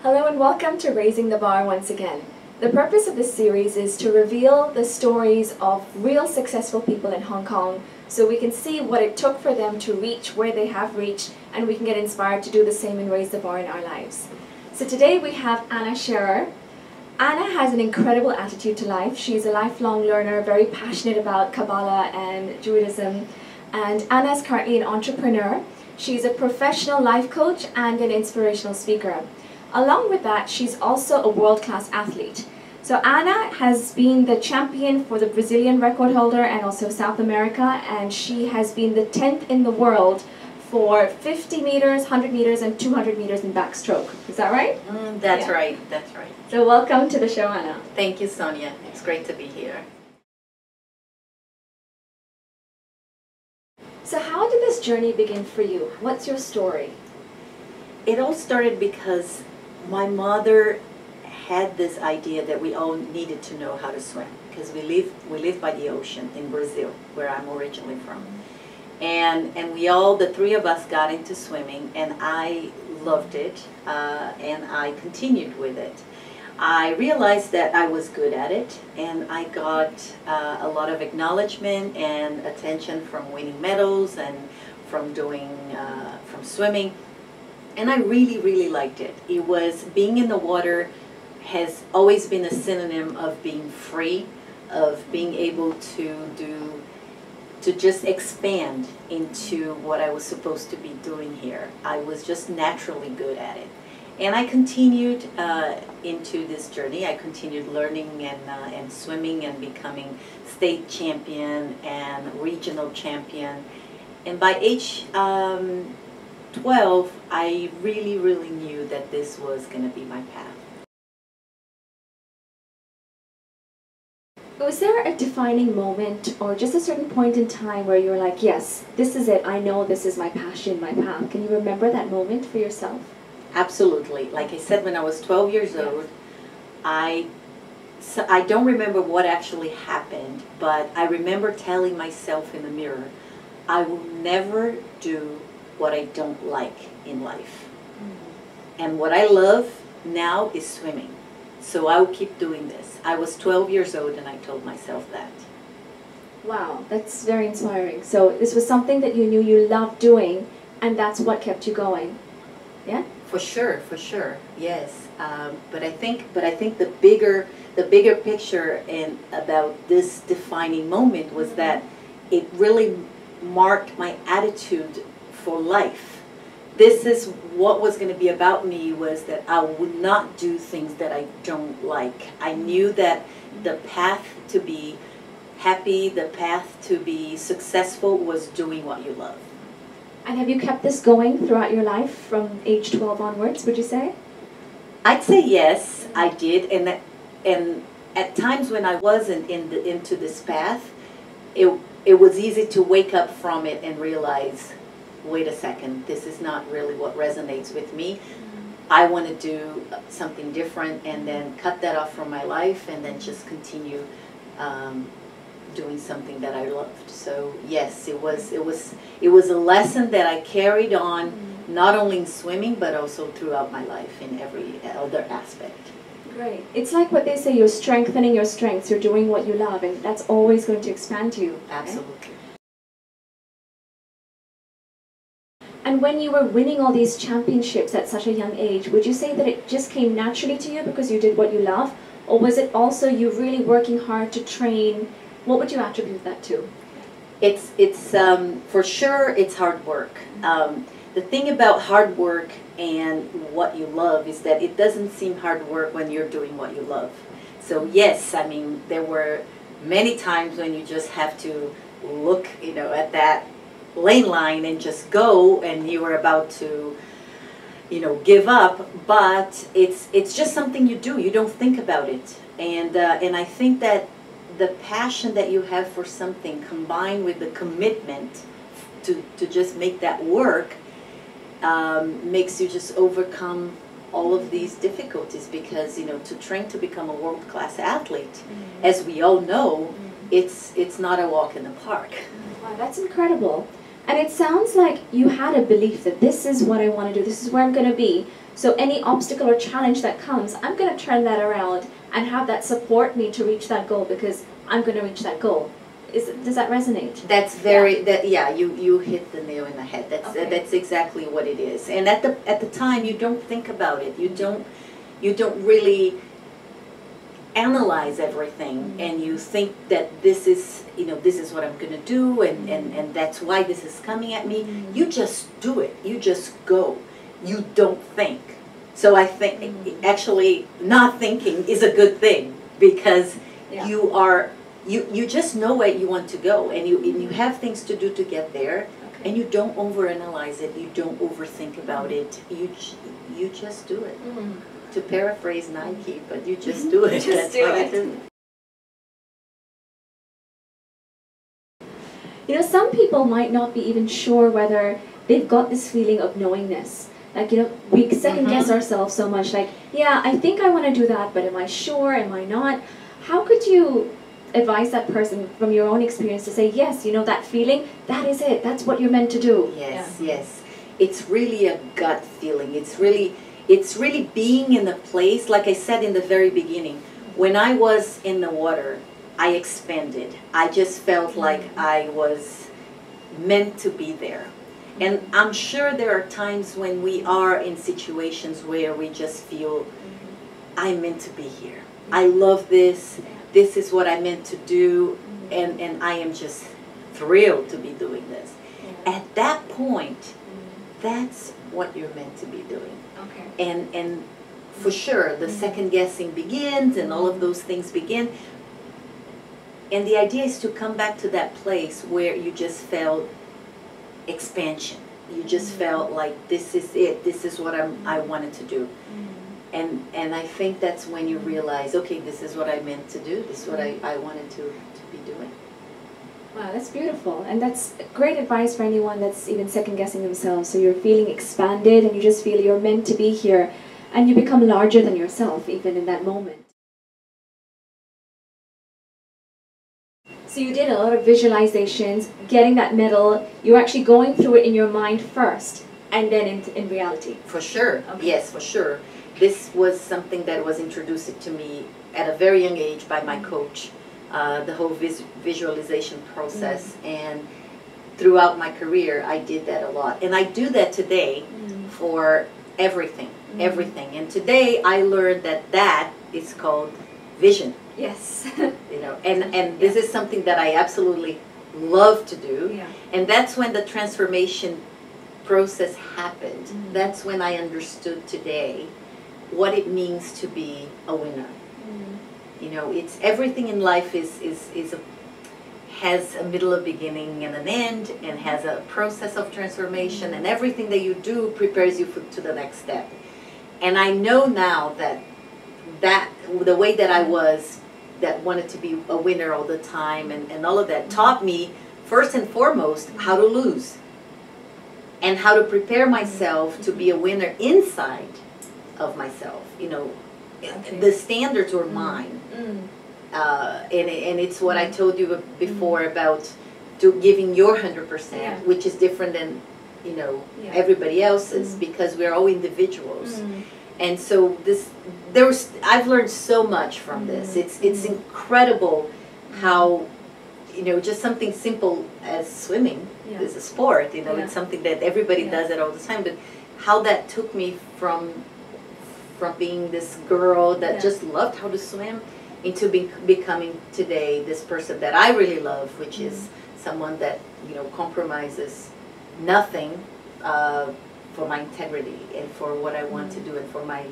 Hello and welcome to Raising the Bar once again. The purpose of this series is to reveal the stories of real successful people in Hong Kong so we can see what it took for them to reach where they have reached, and we can get inspired to do the same and raise the bar in our lives. So today we have Ana Scherer. Ana has an incredible attitude to life. She's a lifelong learner, very passionate about Kabbalah and Judaism. And Ana is currently an entrepreneur. She's a professional life coach and an inspirational speaker. Along with that, she's also a world-class athlete. So Ana has been the champion for the Brazilian record holder and also South America, and she has been the 10th in the world for 50 meters, 100 meters, and 200 meters in backstroke. Is that right? That's right, that's right. So welcome to the show, Ana. Thank you, Sonia. It's great to be here. So how did this journey begin for you? What's your story? It all started because my mother had this idea that we all needed to know how to swim, because we live by the ocean in Brazil, where I'm originally from. And we all, the three of us, got into swimming, and I loved it, and I continued with it. I realized that I was good at it, and I got a lot of acknowledgement and attention from winning medals and from swimming. And I really, really liked it. It was, being in the water has always been a synonym of being free, of being able to just expand into what I was supposed to be doing here. I was just naturally good at it. And I continued into this journey. I continued learning and swimming and becoming state champion and regional champion. And by age 12, I really, really knew that this was going to be my path. Was there a defining moment or just a certain point in time where you were like, yes, this is it, I know this is my passion, my path? Can you remember that moment for yourself? Absolutely. Like I said, when I was 12 years old, I don't remember what actually happened, but I remember telling myself in the mirror, I will never do what I don't like in life. And what I love now is swimming. So I will keep doing this. I was 12 years old and I told myself that. Wow, that's very inspiring. So this was something that you knew you loved doing, and that's what kept you going. Yeah? For sure, yes. But I think the bigger picture about this defining moment was that it really marked my attitude for life. This is what was going to be about me, was that I would not do things that I don't like. I knew that the path to be happy, the path to be successful, was doing what you love. And have you kept this going throughout your life from age 12 onwards, would you say? I'd say yes, I did. And at times when I wasn't into this path, it was easy to wake up from it and realize, wait a second, this is not really what resonates with me. I want to do something different, and then cut that off from my life and then just continue doing something that I loved. So yes, it was a lesson that I carried on, not only in swimming but also throughout my life in every other aspect. Great. It's like what they say, you're strengthening your strengths, you're doing what you love, and that's always going to expand you. Absolutely. Right? And when you were winning all these championships at such a young age, would you say that it just came naturally to you because you did what you love? Or was it also you really working hard to train? What would you attribute that to? It's for sure, it's hard work. The thing about hard work and what you love is that it doesn't seem hard work when you're doing what you love. So yes, I mean, there were many times when you just have to look, at that lane line and just go, and you were about to, give up, but it's just something you do. You don't think about it. And I think that the passion that you have for something, combined with the commitment to just make that work, makes you just overcome all of these difficulties, because to train to become a world-class athlete, as we all know, it's not a walk in the park. Wow, that's incredible. And it sounds like you had a belief that this is what I want to do, this is where I'm going to be. So any obstacle or challenge that comes, I'm going to turn that around and have that support me to reach that goal because I'm going to reach that goal. Does that resonate? That's very, you hit the nail in the head. That's exactly what it is. And at the time, you don't think about it. You don't really analyze everything, and you think that this is what I'm going to do, and that's why this is coming at me. You just do it. You just go. You don't think. So I think actually not thinking is a good thing, because you just know where you want to go, and you have things to do to get there, and you don't overanalyze it. You don't overthink about it. You just do it. To paraphrase Nike, but you just do it. Just do it. You know, some people might not be even sure whether they've got this feeling of knowingness. Like, you know, we second guess ourselves so much. Like, yeah, I think I want to do that, but am I sure? Am I not? How could you advise that person from your own experience to say, yes, you know, that feeling, that is it. That's what you're meant to do. Yes, yes. It's really a gut feeling. It's really being in the place, like I said in the very beginning, when I was in the water, I expanded. I just felt like I was meant to be there. And I'm sure there are times when we are in situations where we just feel, I'm meant to be here. I love this. This is what I'm meant to do. And I am just thrilled to be doing this. At that point, that's what you're meant to be doing. And for sure, the second guessing begins, and all of those things begin. And the idea is to come back to that place where you just felt expansion. You just felt like this is it. This is what I wanted to do. And I think that's when you realize, okay, this is what I meant to do. This is what I wanted to be doing. Wow, that's beautiful. And that's great advice for anyone that's even second-guessing themselves. So you're feeling expanded, and you just feel you're meant to be here, and you become larger than yourself even in that moment. So you did a lot of visualizations, getting that medal. You're actually going through it in your mind first, and then in reality. For sure. Yes, for sure. This was something that was introduced to me at a very young age by my coach. The whole visualization process, and throughout my career I did that a lot, and I do that today for everything. And today I learned that is called vision. Yes. You know, and this is something that I absolutely love to do. And that's when the transformation process happened. That's when I understood today what it means to be a winner. You know, it's everything in life has a middle, a beginning, and an end, and has a process of transformation, and everything that you do prepares you to the next step. And I know now that the way that I was, that wanted to be a winner all the time, and all of that, taught me, first and foremost, how to lose. And how to prepare myself to be a winner inside of myself. You know, the standards were mine. And it's what I told you before about giving your 100%, which is different than, you know, everybody else's, because we're all individuals. And so I've learned so much from this. It's incredible how, you know, just something simple as swimming is a sport. You know, it's something that everybody does it all the time. But how that took me from being this girl that just loved how to swim into becoming today this person that I really love, which is someone that, you know, compromises nothing for my integrity and for what I want to do and for my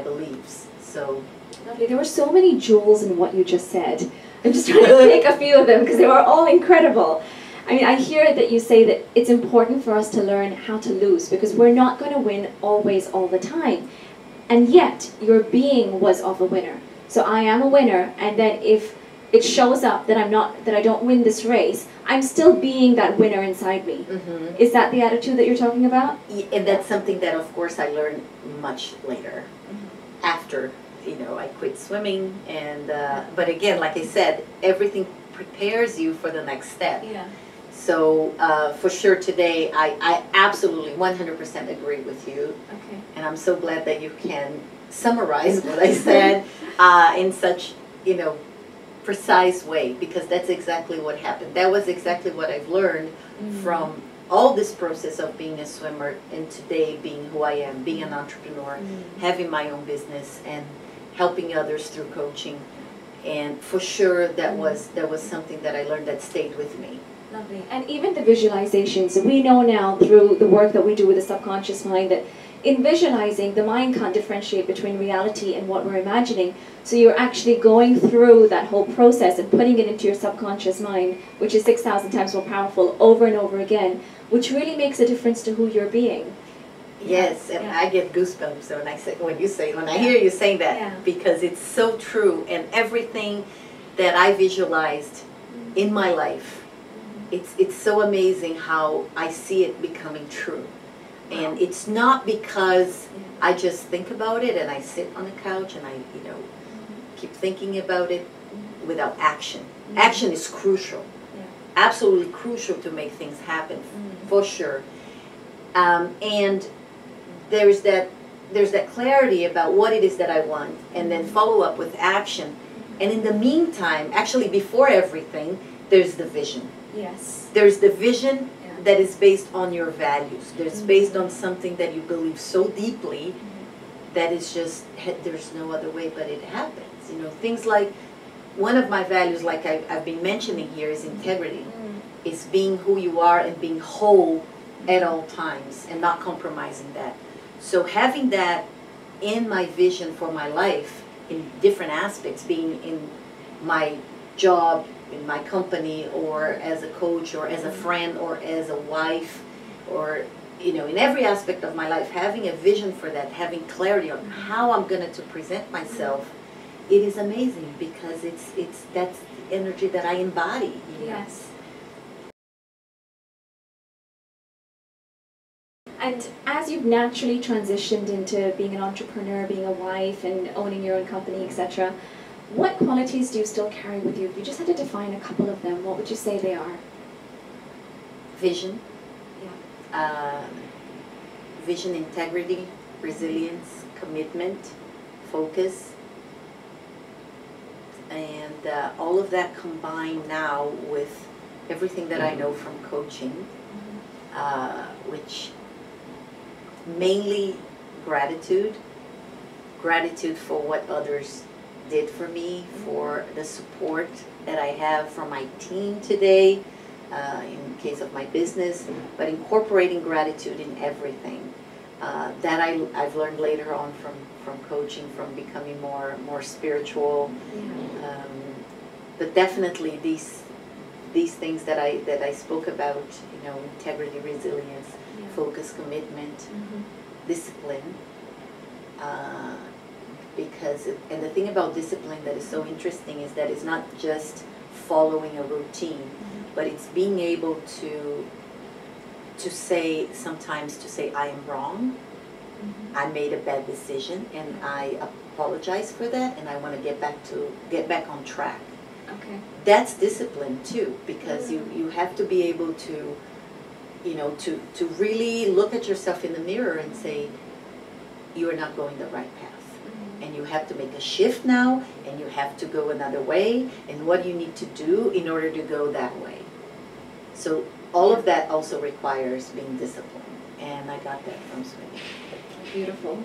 beliefs. So lovely. There were so many jewels in what you just said. I'm just trying to pick a few of them because they were all incredible. I mean, I hear that you say that it's important for us to learn how to lose, because we're not going to win always all the time. And yet, your being was of a winner. So I am a winner, and then if it shows up that I don't win this race, I'm still being that winner inside me. Is that the attitude that you're talking about? And that's something that, of course, I learned much later, after, you know, I quit swimming. And but again, like I said, everything prepares you for the next step. So for sure today, I absolutely 100% agree with you. Okay. And I'm so glad that you can summarize what I said in such, precise way, because that's exactly what happened. That was exactly what I've learned from all this process of being a swimmer and today being who I am, being an entrepreneur, having my own business and helping others through coaching. And for sure that was something that I learned that stayed with me. Lovely. And even the visualizations, we know now through the work that we do with the subconscious mind that in visualizing, the mind can't differentiate between reality and what we're imagining. So you're actually going through that whole process and putting it into your subconscious mind, which is 6,000 times more powerful, over and over again, which really makes a difference to who you're being. Yes, and I get goosebumps when I hear you saying that, because it's so true. And everything that I visualized in my life, it's so amazing how I see it becoming true. And it's not because I just think about it and I sit on the couch and I, keep thinking about it without action. Action is crucial, absolutely crucial to make things happen, for sure. And there's that clarity about what it is that I want, and then follow up with action. And in the meantime, actually before everything, there's the vision. Yes. There's the vision that is based on your values. There's based on something that you believe so deeply that is just, there's no other way but it happens. Things like, one of my values, like I've been mentioning here, is integrity. Is being who you are and being whole at all times and not compromising that. So having that in my vision for my life in different aspects, being in my job, in my company, or as a coach, or as a friend, or as a wife, or in every aspect of my life, having a vision for that, having clarity on how I'm going to present myself, it is amazing, because that's the energy that I embody. Yes. And as you've naturally transitioned into being an entrepreneur, being a wife, and owning your own company, etc., what qualities do you still carry with you? If you just had to define a couple of them, what would you say they are? Vision. Vision, integrity, resilience, commitment, focus. And all of that combined now with everything that I know from coaching, which mainly gratitude for what others did for me, for the support that I have from my team today, in case of my business, but incorporating gratitude in everything. That I've learned later on from coaching, from becoming more spiritual. But definitely these things that I spoke about, integrity, resilience, focus, commitment, discipline. And the thing about discipline that is so interesting is that it's not just following a routine, but it's being able to say I am wrong, I made a bad decision, and I apologize for that, and I want to get back on track. Okay. That's discipline too, because you have to be able to to really look at yourself in the mirror and say, you are not going the right path. And you have to make a shift now, and you have to go another way, and what you need to do in order to go that way. So all of that also requires being disciplined, and I got that from swimming. Beautiful.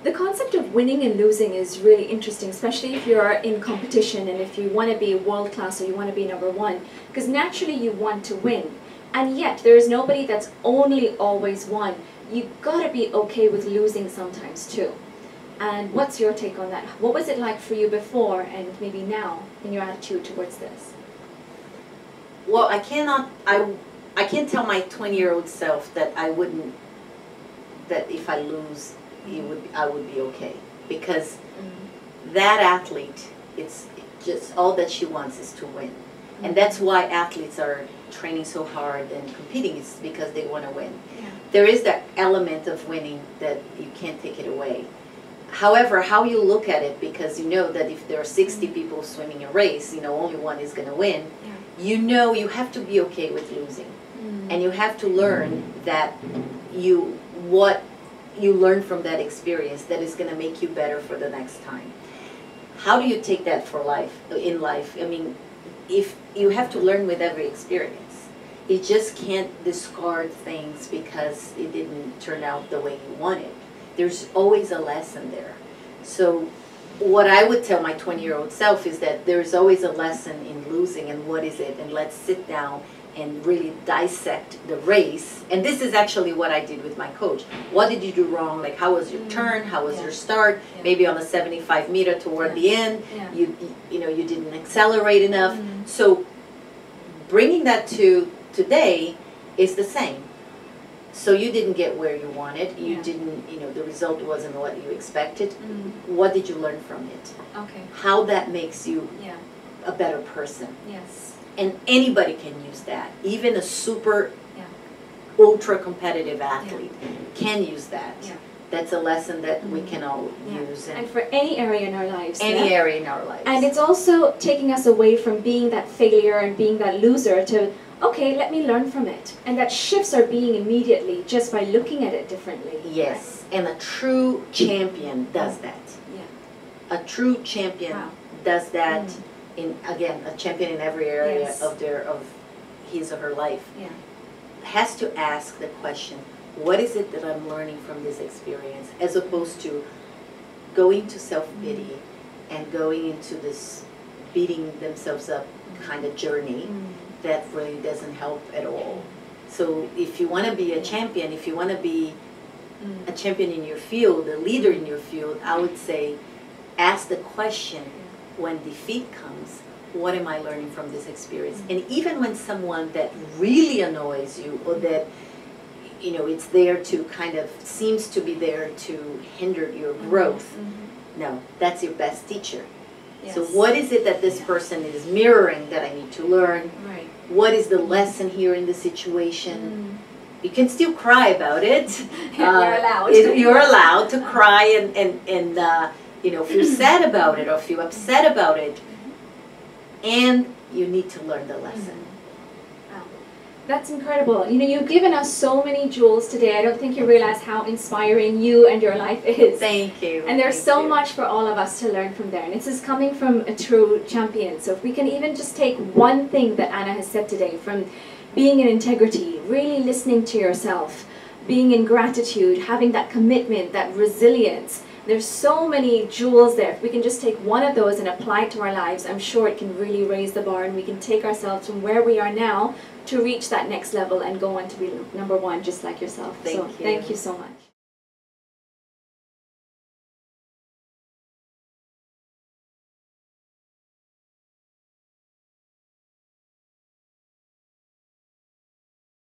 The concept of winning and losing is really interesting, especially if you're in competition and if you want to be world class or you want to be number one, because naturally you want to win. And yet there is nobody that's only always won. You gotta be okay with losing sometimes too. And what's your take on that? What was it like for you before and maybe now in your attitude towards this? Well, I can't tell my 20-year-old self that that if I lose, I would be okay, because that athlete, it's just all that she wants is to win. And that's why athletes are training so hard and competing, is because they want to win. There is that element of winning that you can't take it away. However, how you look at it, because you know that if there are 60 people swimming a race, you know, only one is going to win, you know you have to be okay with losing. And you have to learn that what you learn from that experience that is going to make you better for the next time. How do you take that for life, in life? I mean, if you have to learn with every experience, you just can't discard things because it didn't turn out the way you wanted. There's always a lesson there. So what I would tell my 20-year-old self is that there's always a lesson in losing, and what is it? And let's sit down and really dissect the race. And this is actually what I did with my coach. What did you do wrong? Like, how was your turn? How was your start? Maybe on the 75-meter toward the end, you know, you didn't accelerate enough. So bringing that to today is the same. So you didn't get where you wanted. You didn't, you know, the result wasn't what you expected. What did you learn from it? Okay. How that makes you a better person. Yes. And anybody can use that. Even a super ultra competitive athlete can use that. That's a lesson that we can all use. And for any area in our lives. Any area in our lives. And it's also taking us away from being that failure and being that loser to, okay, let me learn from it. And that shifts our being immediately just by looking at it differently. Yes. And a true champion does that. A true champion does that. Again, a champion in every area of his or her life has to ask the question, what is it that I'm learning from this experience, as opposed to going to self-pity and going into this beating themselves up kind of journey that really doesn't help at all. So if you want to be a champion, if you want to be a champion in your field, a leader in your field, I would say ask the question, when defeat comes, what am I learning from this experience? And even when someone that really annoys you, or that, you know, it's there to kind of, seems to be there to hinder your growth, no, that's your best teacher. So what is it that this person is mirroring that I need to learn? What is the lesson here in the situation? You can still cry about it. You're allowed. You're allowed to cry and you know, feel sad about it or feel upset about it. And you need to learn the lesson. Wow. That's incredible. You know, you've given us so many jewels today. I don't think you realize how inspiring you and your life is. Thank you. And there's so much for all of us to learn from there. And this is coming from a true champion. So if we can even just take one thing that Ana has said today, from being in integrity, really listening to yourself, being in gratitude, having that commitment, that resilience. There's so many jewels there. If we can just take one of those and apply it to our lives, I'm sure it can really raise the bar, and we can take ourselves from where we are now to reach that next level and go on to be #1 just like yourself. Thank you so much.